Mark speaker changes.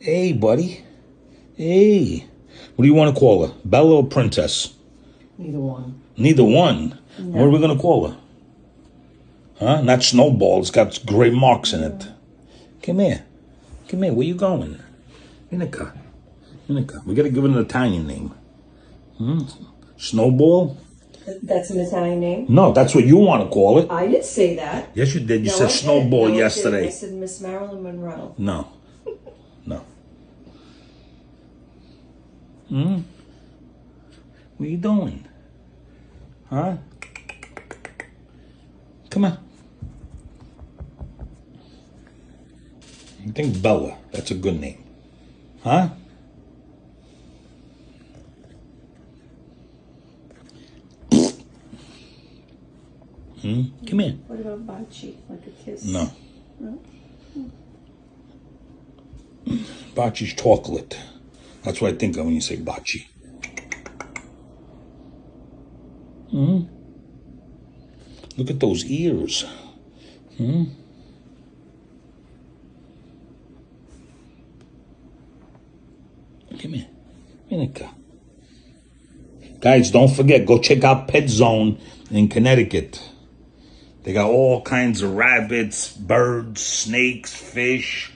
Speaker 1: Hey, buddy. Hey. What do you want to call her? Bella or Princess?
Speaker 2: Neither one.
Speaker 1: Neither one?
Speaker 2: No.
Speaker 1: What are we going to call her? Huh? Not Snowball. It's got gray marks in it. Come here. Come here. Where you going? Inika. Inika. We got to give it an Italian name. Snowball?
Speaker 2: That's an Italian name?
Speaker 1: No, that's what you want to call it.
Speaker 2: I didn't say that.
Speaker 1: Yes, you did. You
Speaker 2: No,
Speaker 1: said
Speaker 2: I didn't.
Speaker 1: Snowball
Speaker 2: No, I
Speaker 1: yesterday.
Speaker 2: didn't. I said Miss Marilyn Monroe.
Speaker 1: No. No. What are you doing? Huh? Come on. I think Bella. That's a good name. Huh? Come here.
Speaker 2: What about Bachi? Like a kiss?
Speaker 1: No.
Speaker 2: No?
Speaker 1: Bachi's chocolate. That's what I think of when you say Bachi. Look at those ears. Come here. Inika. Guys, don't forget, go check out Pet Zone in Connecticut. They got all kinds of rabbits, birds, snakes, fish,